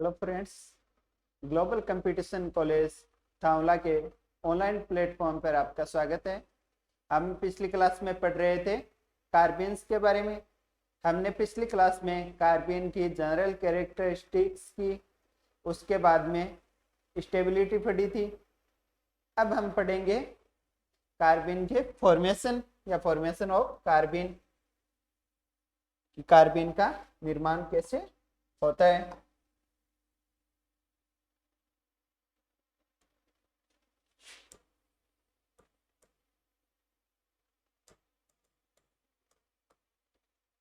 Hello friends, global competition college थावला के online platform पर आपका स्वागत है। हम पिछली क्लास में पढ़ रहे थे कार्बन्स के बारे में। हमने पिछली क्लास में कार्बन की जनरल कैरेक्टरिस्टिक्स की, उसके बाद में स्टेबिलिटी पढ़ी थी। अब हम पढ़ेंगे कार्बन के फॉर्मेशन या फॉर्मेशन ऑफ कार्बन, कि कार्बन का निर्माण कैसे होता है।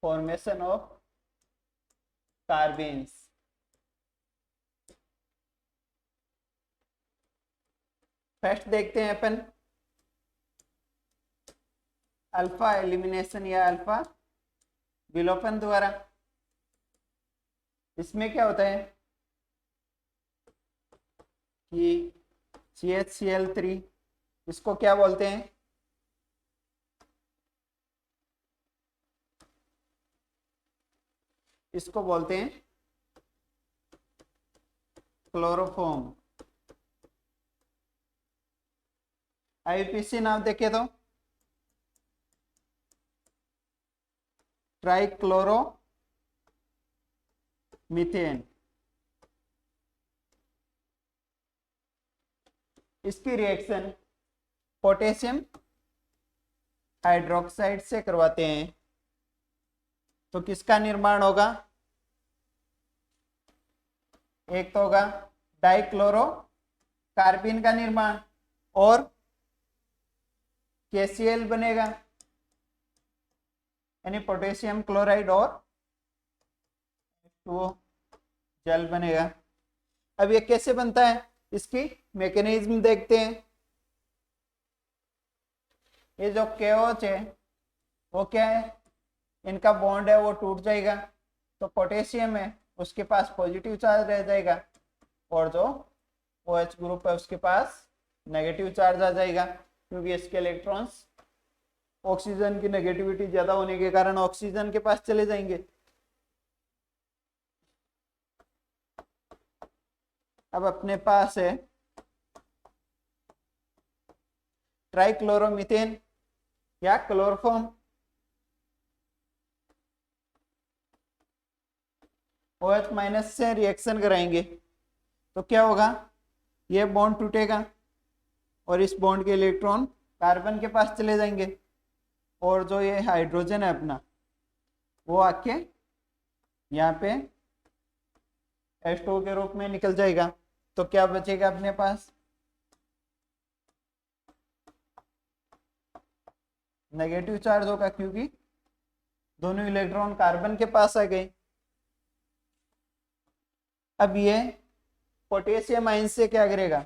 Formation of carbons. फर्स्ट देखते हैं अपन अल्फा एलिमिनेशन या अल्फा विलोपन द्वारा। इसमें क्या होता है कि CH3 इसको क्या बोलते हैं, इसको बोलते हैं क्लोरोफॉर्म। IUPAC नाम देखे तो ट्राइक्लोरो मीथेन। इसकी रिएक्शन पोटेशियम हाइड्रोक्साइड से करवाते हैं तो किसका निर्माण होगा? एक तो होगा डाइक्लोरो कार्बन का निर्माण और KCl बनेगा, यानी पोटेशियम क्लोराइड और वो जल बनेगा। अब ये कैसे बनता है, इसकी मैकेनिज्म देखते हैं। ये जो KOH है वो क्या है, इनका बॉन्ड है वो टूट जाएगा, तो पोटेशियम है उसके पास पॉजिटिव चार्ज रह जाएगा और जो OH ग्रुप है उसके पास नेगेटिव चार्ज आ जाएगा, क्योंकि इसके इलेक्ट्रॉन्स ऑक्सीजन की नेगेटिविटी ज्यादा होने के कारण ऑक्सीजन के पास चले जाएंगे। अब अपने पास है ट्राइक्लोरोमीथेन या क्लोरोफॉर्म। OH माइनस से रिएक्शन कराएंगे तो क्या होगा, ये बॉन्ड टूटेगा और इस बॉन्ड के इलेक्ट्रॉन कार्बन के पास चले जाएंगे और जो ये हाइड्रोजन है अपना वो आके यहाँ पे H2O के रूप में निकल जाएगा। तो क्या बचेगा अपने पास, नेगेटिव चार्ज होगा, क्योंकि दोनों इलेक्ट्रॉन कार्बन के पास आ गए। अब ये पोटेशियम आयन से क्या करेगा,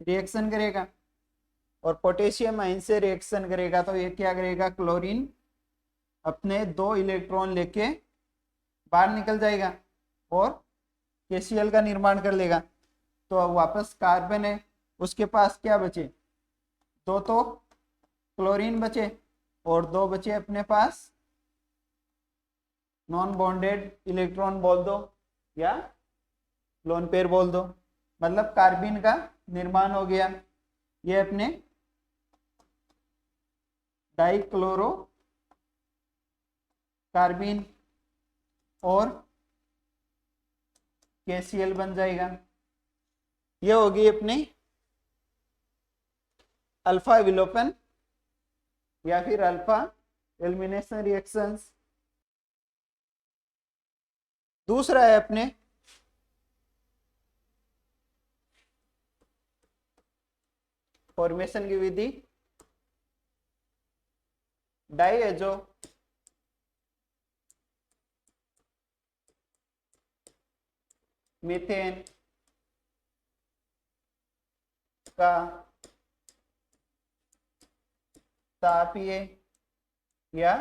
रिएक्शन करेगा, और पोटेशियम आयन से रिएक्शन करेगा तो ये क्या करेगा, क्लोरीन अपने 2 इलेक्ट्रॉन लेके बाहर निकल जाएगा और KCl का निर्माण कर लेगा। तो वापस कार्बन है उसके पास क्या बचे, 2 तो क्लोरीन बचे और 2 बचे अपने पास नॉन बॉन्डेड इलेक्ट्रॉन बोल दो या लोन पेयर बोल दो, मतलब कार्बन का निर्माण हो गया। ये अपने डाइक्लोरो कार्बन और KCl बन जाएगा। ये होगी अपनी अल्फा विलोपन या फिर अल्फा एलिमिनेशन रिएक्शंस। दूसरा है अपने फॉर्मेशन की विधि डाइएजो मीथेन का तापीय या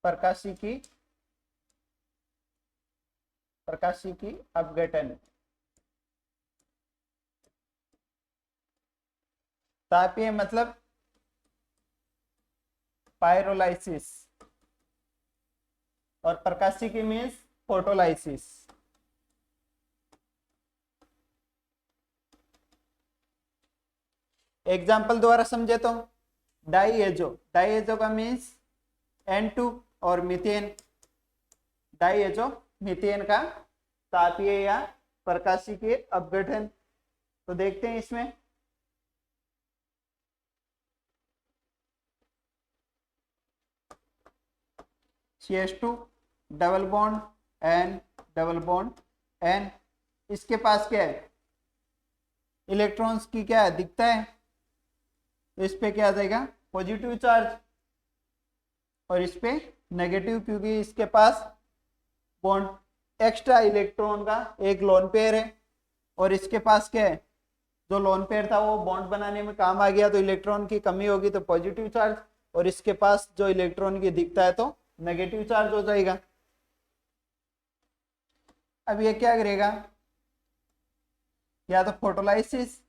प्रकाशिकी अपघटन। तापीय मतलब पायरोलाइसिस, और प्रकाशिकी मीन्स फोटोलाइसिस। एग्जाम्पल द्वारा समझे तो डाईएजो का मीन्स N2 और मीथेन, डाईएजो मीथेन का तापीय या प्रकाशिकीय अपघटन। तो देखते हैं इसमें CH2 double bond N double bond N, इसके पास क्या है, इलेक्ट्रॉन्स की क्या है दिखता है, तो इस पे क्या आ जाएगा पॉजिटिव चार्ज, और इस पे नेगेटिव, क्योंकि इसके पास बॉन्ड एक्स्ट्रा इलेक्ट्रॉन का एक लोन पेयर है, और इसके पास क्या है, जो लोन पेयर था वो बॉन्ड बनाने में काम आ गया, तो इलेक्ट्रॉन की कमी होगी तो पॉजिटिव चार्ज, और इसके पास जो इलेक्ट्रॉन की दिखता है तो नेगेटिव चार्ज हो जाएगा। अब ये क्या करेगा, या तो फोटोलाइसिस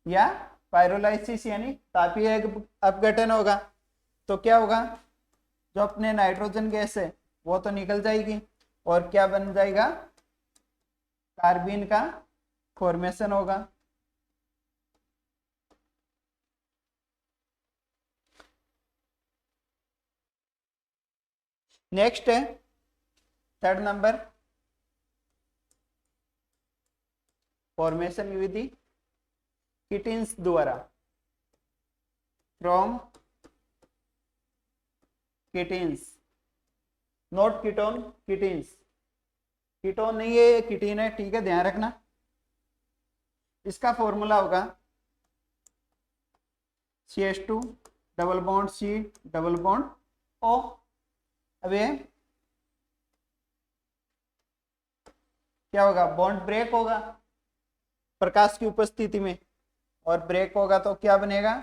या पायरोलाइसिस यानी तापीय अपघटन होगा। तो क्या होगा, जो अपने नाइट्रोजन गैस है वो तो निकल जाएगी, और क्या बन जाएगा, कार्बन का फॉर्मेशन होगा। नेक्स्ट है थर्ड नंबर, फॉर्मेशन विधि कीटन्स द्वारा, फ्रॉम कीटन्स, नॉट कीटोन, कीटन्स, कीटोन नहीं है, कीटीन है, ठीक है, ध्यान रखना। इसका फॉर्मूला होगा CH2 double bond C double bond O। अब ये क्या होगा, बॉन्ड ब्रेक होगा प्रकाश की उपस्थिति में, और ब्रेक होगा तो क्या बनेगा,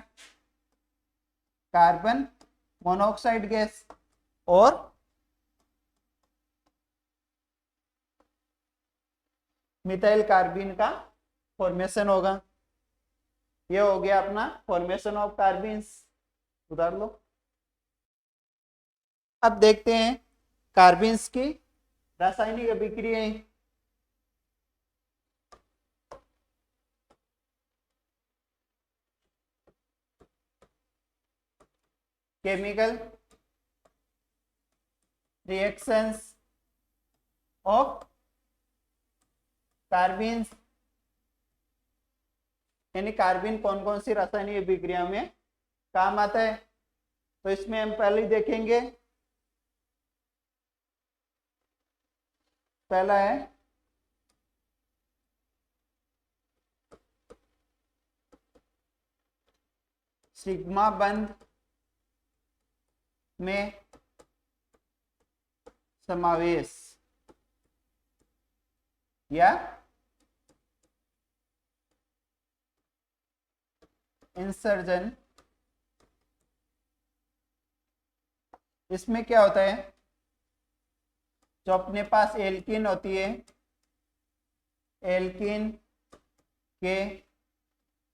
कार्बन मोनोऑक्साइड गैस और मिथाइल कार्बिन का फॉर्मेशन होगा। ये हो गया अपना फॉर्मेशन ऑफ कार्बिन्स, उतार लो। अब देखते हैं कार्बिन्स की रासायनिक अभिक्रियाएं। केमिकल रिएक्शंस ऑफ कार्बिन्स, यानी कार्बिन कौन कौन सी रासायनिक अभिक्रिया में काम आता है। तो इसमें हम पहले ही देखेंगे, पहला है सिग्मा बंध में समावेश या इंसर्जन। इसमें क्या होता है, जो अपने पास एल्कीन होती है, एल्कीन के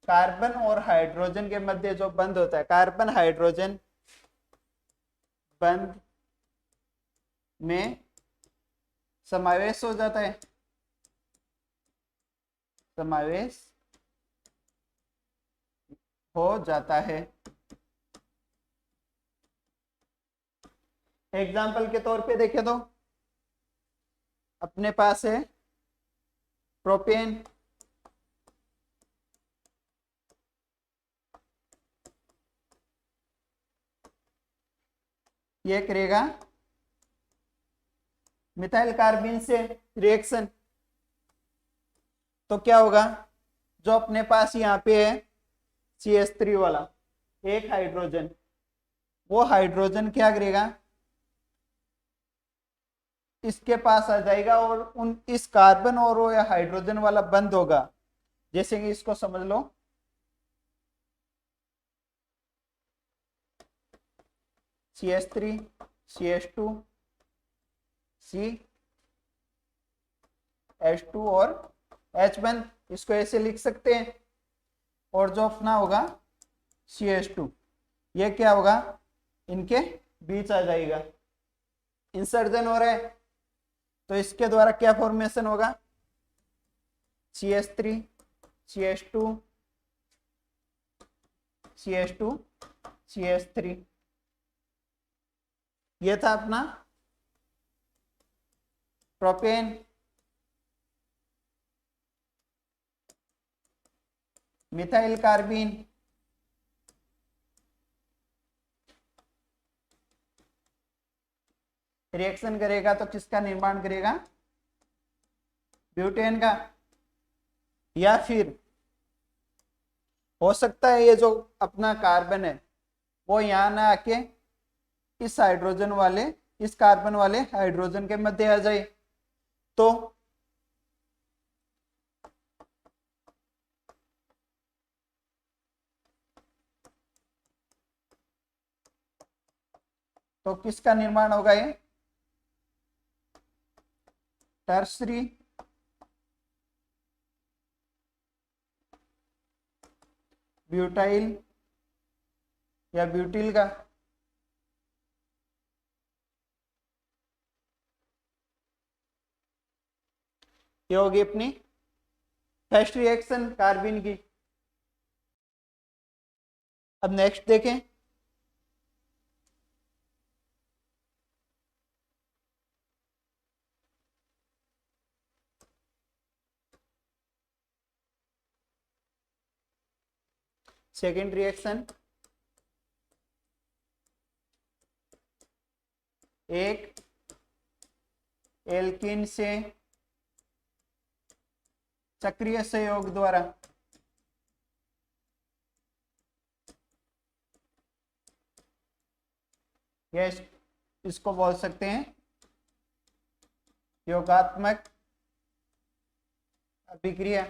कार्बन और हाइड्रोजन के मध्य जो बंध होता है, कार्बन हाइड्रोजन बंध में समावेश हो जाता है, समावेश हो जाता है। एग्जाम्पल के तौर पे देखें तो अपने पास है प्रोपेन, ये करेगा मिथाइल कार्बिन से रिएक्शन, तो क्या होगा, जो अपने पास यहाँ पे है CH3 वाला एक हाइड्रोजन, वो हाइड्रोजन क्या करेगा, इसके पास आ जाएगा और उन इस कार्बन और वो या हाइड्रोजन वाला बंद होगा। जैसे कि इसको समझ लो, CH3 CH2 C H2 और H बंद, इसको ऐसे लिख सकते हैं। और जो अपना होगा CH2, ये क्या होगा, इनके बीच आ जाएगा, इंसर्जन हो रहा है, तो इसके द्वारा क्या फॉर्मेशन होगा, CH3 CH2 CH2 CH3। ये था अपना प्रोपेन। मिथाइल कार्बिन, रिएक्शन करेगा तो किसका निर्माण करेगा, ब्यूटेन का। या फिर हो सकता है ये जो अपना कार्बन है वो यहाँ ना आके इस हाइड्रोजन वाले, इस कार्बन वाले हाइड्रोजन के मध्य आ जाए, तो किसका निर्माण होगा, ये टर्सरी ब्यूटाइल या ब्यूटिल का। ये होगी अपनी फर्स्ट रिएक्शन कार्बिन की। अब नेक्स्ट देखें, सेकेंड रिएक्शन, एक एल्कीन से चक्रीय संयोग द्वारा यह, इसको बोल सकते हैं योगात्मक अभिक्रिया।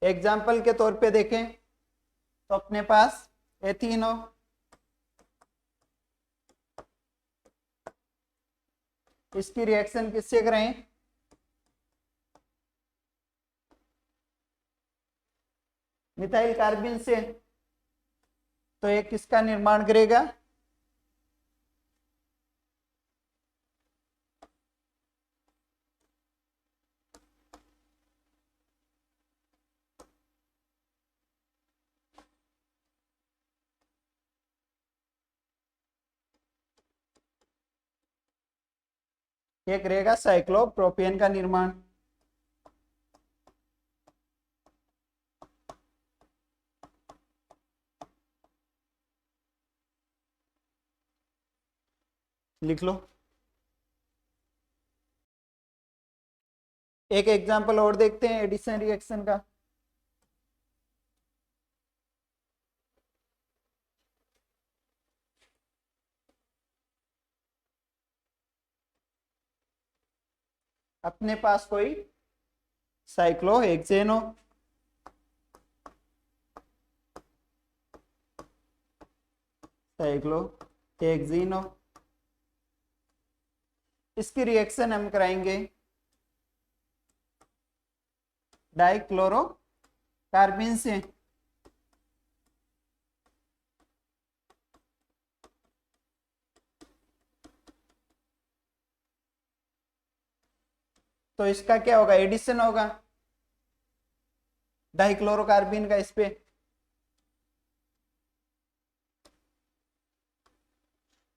एग्जाम्पल के तौर पे देखें तो अपने पास एथीन हो, इसकी रिएक्शन किससे करें, मिथाइल कार्बिन से, तो ये किसका निर्माण करेगा, ये करेगा साइक्लोप्रोपेन का निर्माण। लिख लो। एक एग्जांपल और देखते हैं एडिशन रिएक्शन का। अपने पास कोई साइक्लोहेक्सेन हो, साइक्लोहेक्सीन हो, इसकी रिएक्शन हम कराएंगे डाइक्लोरोकार्बिन से। तो इसका क्या होगा, एडिशन होगा डाइक्लोरोकार्बिन का इस पे,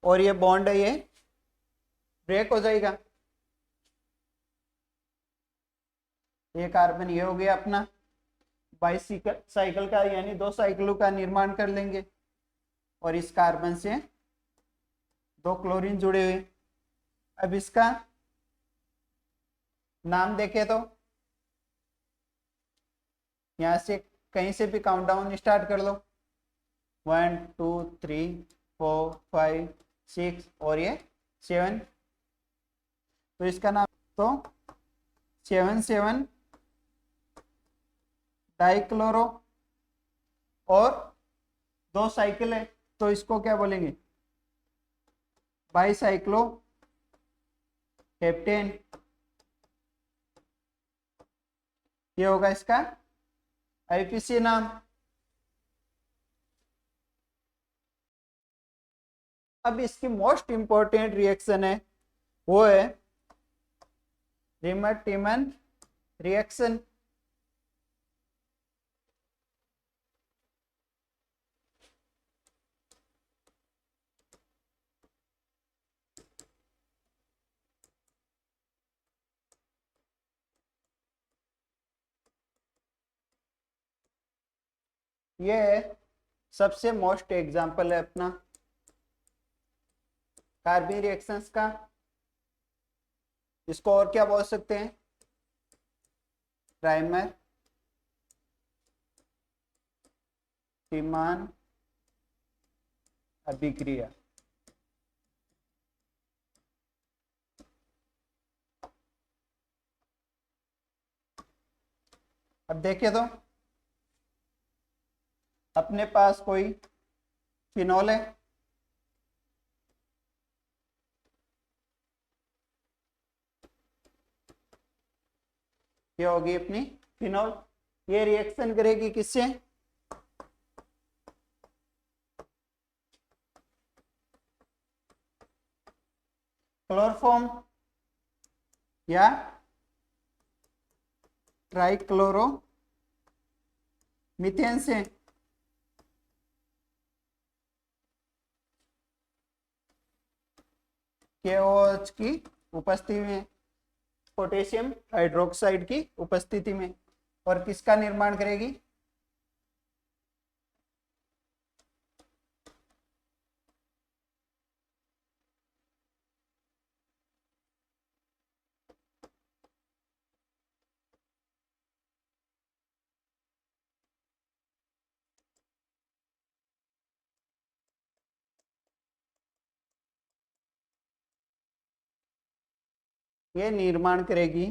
और ये बॉन्ड है ये ब्रेक हो जाएगा। ये कार्बन ये हो गया अपना बाइसिकल साइकिल का, यानी दो साइकिलों का निर्माण कर लेंगे, और इस कार्बन से दो क्लोरीन जुड़े हुए। अब इसका नाम देखें तो यहां से कहीं से भी काउंटडाउन स्टार्ट कर लो, 1 2 3 4 5 6 और ये 7। तो इसका नाम तो 7 डाइक्लोरो, और दो साइकिल है तो इसको क्या बोलेंगे, बाईसाइक्लो हेप्टेन। ये होगा इसका आईपीसी नाम। अब इसकी मोस्ट इंपॉर्टेंट रिएक्शन है वो है रिमर-टीमन रिएक्शन। ये सबसे मोस्ट एग्जांपल है अपना कार्बन रिएक्शंस का। इसको और क्या बोल सकते हैं? प्राइमर टीमान अभिक्रिया। अब देखिए तो अपने पास कोई फिनॉल है, ये होगी अपनी फिनॉल। ये रिएक्शन करेगी किससे? क्लोरोफॉर्म या ट्राइक्लोरो मीथेन से। KOH की उपस्थिति में, पोटेशियम हाइड्रोक्साइड की उपस्थिति में। और किसका निर्माण करेगी? ये निर्माण करेगी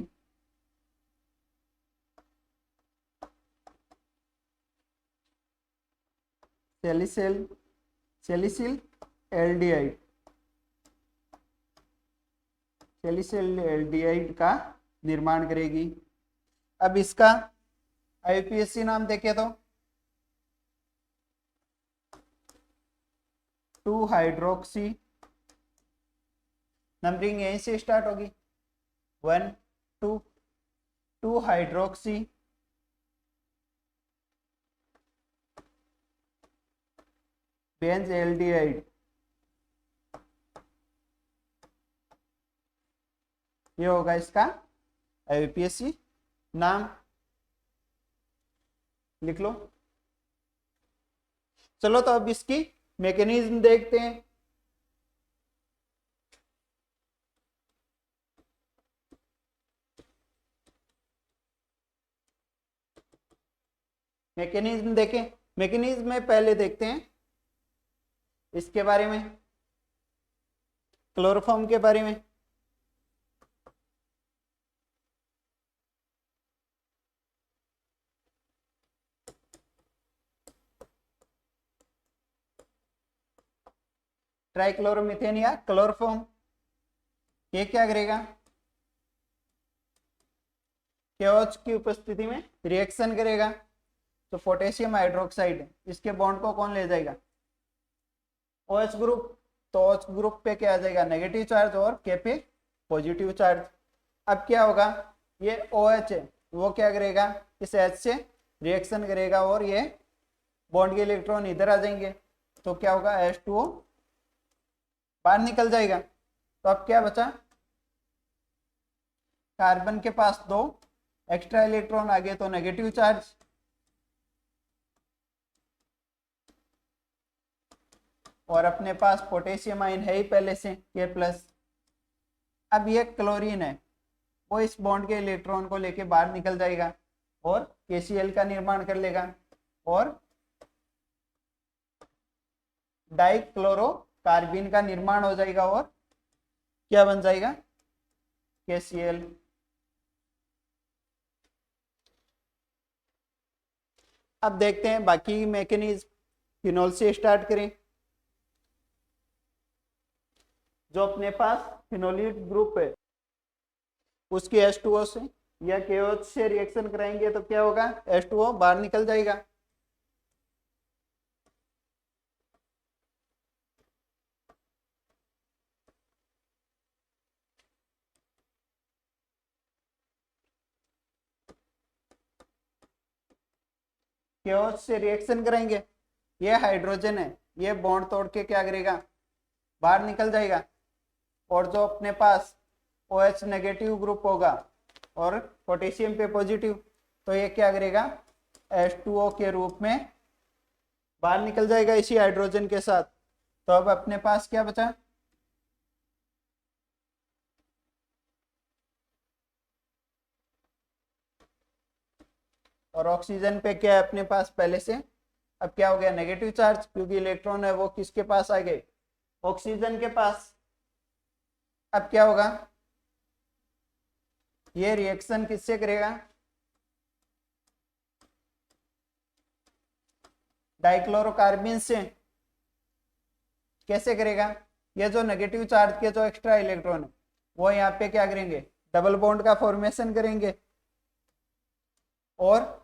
सैलिसिल एल्डिहाइड। सैलिसिल एल्डिहाइड का निर्माण करेगी। अब इसका IUPAC नाम देखें तो 2 हाइड्रोक्सी, नंबरिंग यहीं से स्टार्ट होगी 1 2 2 हाइड्रोक्सी बेंज एल्डिहाइड। ये होगा इसका IUPAC नाम, लिख लो। चलो तो अब इसकी मैकेनिज्म देखते हैं। मैकेनिज्म देखें। मैकेनिज्म में पहले देखते हैं इसके बारे में, क्लोरोफॉर्म के बारे में। ट्राइक्लोरोमीथेन या क्लोरोफॉर्म, ये क्या करेगा? KOH की उपस्थिति में रिएक्शन करेगा। तो पोटेशियम हाइड्रोक्साइड, इसके बॉन्ड को कौन ले जाएगा? OH group. तो OH ग्रुप पे क्या आ जाएगा? नेगेटिव चार्ज, और K पे पॉजिटिव चार्ज। अब क्या होगा? ये OH है, वो क्या करेगा? इस H से रिएक्शन करेगा और ये बॉन्ड के इलेक्ट्रॉन इधर आ जाएंगे। तो क्या होगा? H2O बाहर निकल जाएगा। तो अब क्या बचा? कार्बन के पास 2 एक्स्ट्रा इलेक्ट्रॉन आ गए, तो नेगेटिव चार्ज। और अपने पास पोटेशियम आयन है ही पहले से, K+। अब ये क्लोरीन है, वो इस बॉन्ड के इलेक्ट्रॉन को लेके बाहर निकल जाएगा और KCl का निर्माण कर लेगा और डाइक्लोरोकार्बन का निर्माण हो जाएगा और क्या बन जाएगा? KCl। अब देखते हैं बाकी मैकेनिज्म। फिनॉल से स्टार्ट करें। जो अपने पास फिनोलिक ग्रुप है उसकी H2O से या KOH से रिएक्शन कराएंगे तो क्या होगा? H2O बाहर निकल जाएगा। KOH से रिएक्शन करेंगे, ये हाइड्रोजन है, ये बॉन्ड तोड़ के क्या करेगा, बाहर निकल जाएगा। और जो अपने पास OH नेगेटिव ग्रुप होगा और पोटेशियम पे पॉजिटिव, तो ये क्या करेगा, H2O के रूप में बाहर निकल जाएगा इसी हाइड्रोजन के साथ। तो अब अपने पास क्या बचा, और ऑक्सीजन पे क्या है अपने पास पहले से, अब क्या हो गया, नेगेटिव चार्ज, क्योंकि इलेक्ट्रॉन है वो किसके पास आ गए, ऑक्सीजन के पास। अब क्या होगा, ये रिएक्शन किससे करेगा, डाइक्लोरोकार्बन से। कैसे करेगा, ये जो नेगेटिव चार्ज के जो एक्स्ट्रा इलेक्ट्रॉन है वो यहाँ पे क्या करेंगे, डबल बॉन्ड का फॉर्मेशन करेंगे, और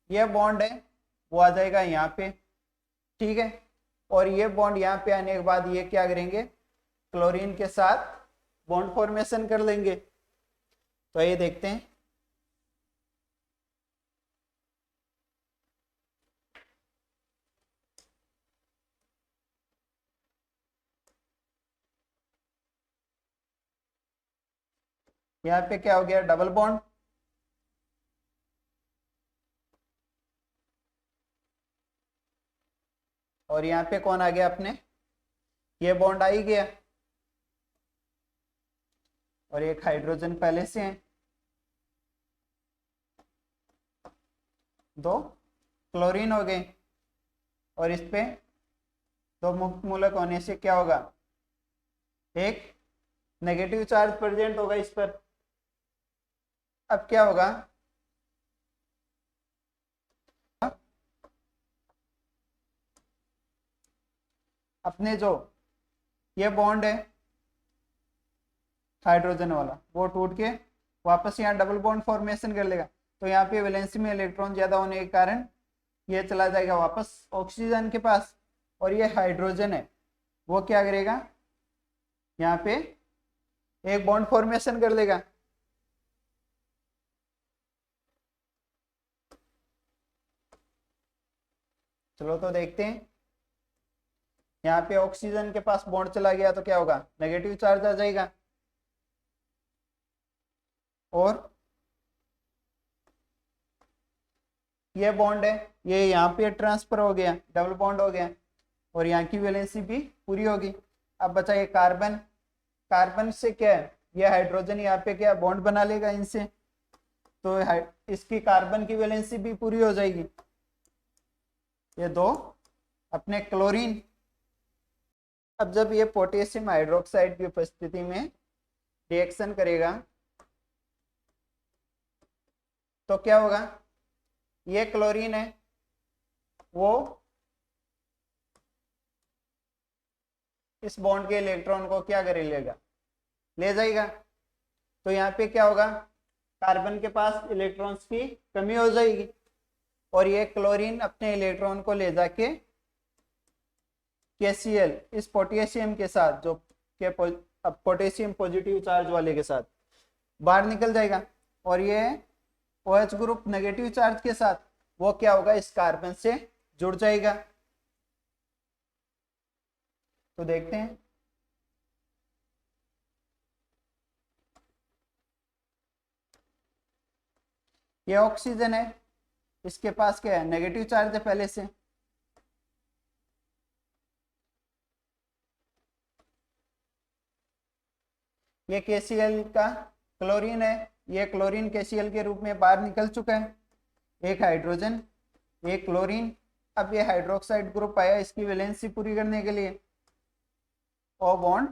ये बॉन्ड है वो आ जाएगा यहाँ पे, ठीक है। और ये बॉन्ड यहाँ पे आने के बाद ये क्या करेंगे, क्लोरीन के साथ बॉन्ड फॉर्मेशन कर लेंगे। तो ये देखते हैं, यहाँ पे क्या हो गया, डबल बॉन्ड, और यहाँ पे कौन आ गया अपने, ये बॉन्ड आ ही गया, और एक हाइड्रोजन पहले से है, दो क्लोरीन हो गए, और इस पे दो मुक्त मूलक होने से क्या होगा, एक नेगेटिव चार्ज प्रेजेंट होगा इस पर। अब क्या होगा, अपने जो ये बॉन्ड है हाइड्रोजन वाला वो टूट के वापस यहाँ डबल बॉन्ड फॉर्मेशन कर लेगा। तो यहाँ पे वैलेंसी में इलेक्ट्रॉन ज्यादा होने के कारण ये चला जाएगा वापस ऑक्सीजन के पास, और ये हाइड्रोजन है वो क्या करेगा, यहाँ पे एक बॉन्ड फॉर्मेशन कर लेगा। चलो तो देखते हैं, यहाँ पे ऑक्सीजन के पास बॉन्ड चला गया तो क्या होगा, नेगेटिव चार्ज आ जाएगा, और ये बॉन्ड है ये यहाँ पे ट्रांसफर हो गया, डबल बॉन्ड हो गया, और यहाँ की वैलेंसी भी पूरी होगी। अब बचा ये कार्बन, कार्बन से क्या है, ये हाइड्रोजन यहाँ पे क्या बॉन्ड बना लेगा इनसे, तो इसकी कार्बन की वैलेंसी भी पूरी हो जाएगी। ये दो अपने क्लोरीन, अब जब ये पोटेशियम हाइड्रोक्साइड की उपस्थिति में रिएक्शन करेगा तो क्या होगा, ये क्लोरीन है वो इस बॉन्ड के इलेक्ट्रॉन को क्या कर लेगा, ले जाएगा। तो यहाँ पे क्या होगा, कार्बन के पास इलेक्ट्रॉन्स की कमी हो जाएगी, और ये क्लोरीन अपने इलेक्ट्रॉन को ले जाके KCl इस पोटेशियम के साथ, जो के पोटेशियम पॉजिटिव चार्ज वाले के साथ बाहर निकल जाएगा, और ये OH ग्रुप नेगेटिव चार्ज के साथ वो क्या होगा, इस कार्बन से जुड़ जाएगा। तो देखते हैं, ये ऑक्सीजन है, इसके पास क्या है, नेगेटिव चार्ज है पहले से, ये KCl का क्लोरीन है, ये क्लोरीन KCl के रूप में बाहर निकल चुका है, एक हाइड्रोजन एक क्लोरीन। अब ये हाइड्रोक्साइड ग्रुप आया इसकी वैलेंसी पूरी करने के लिए, O बॉन्ड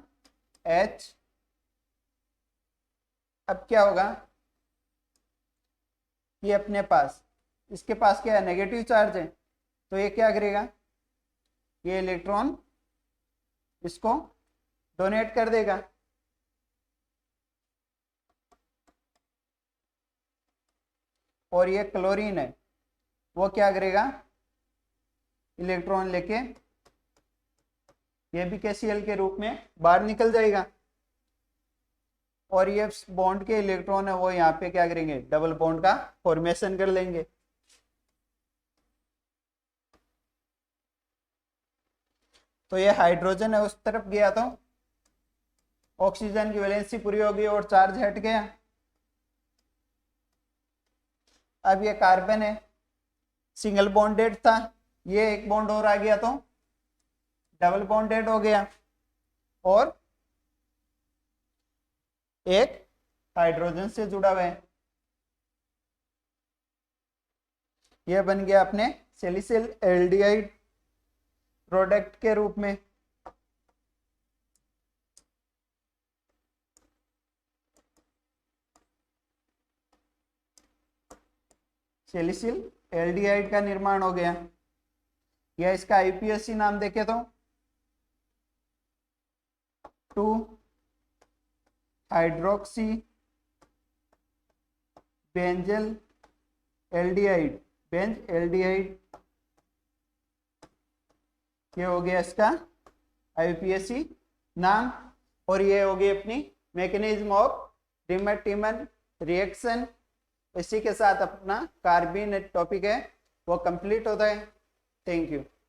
H। अब क्या होगा, ये अपने पास, इसके पास क्या है, नेगेटिव चार्ज है, तो ये क्या करेगा, ये इलेक्ट्रॉन इसको डोनेट कर देगा, और ये क्लोरीन है वो क्या करेगा, इलेक्ट्रॉन लेके ये भी KCl के रूप में बाहर निकल जाएगा, और ये बॉन्ड के इलेक्ट्रॉन है वो यहाँ पे क्या करेंगे, डबल बॉन्ड का फॉर्मेशन कर लेंगे। तो ये हाइड्रोजन है, उस तरफ गया तो ऑक्सीजन की वैलेंसी पूरी होगी और चार्ज हट गया। अब ये कार्बन है, सिंगल बॉन्डेड था, ये एक बॉन्ड और आ गया तो डबल बॉन्डेड हो गया और एक हाइड्रोजन से जुड़ा हुआ है। यह बन गया अपने सैलिसिल एल्डिहाइड प्रोडक्ट के रूप में। सैलिसिल एल्डिहाइड का निर्माण हो गया। या इसका आईपीएससी नाम देखे तो 2 hydroxy benzyl aldehyde, Benz aldehyde, ये हो गया इसका आईपीएससी नाम। और ये होगी अपनी मैकेनिज्म ऑफ डिमर्टिमन रिएक्शन। इसी के साथ अपना कार्बन टॉपिक है वो कंप्लीट होता है। Thank you.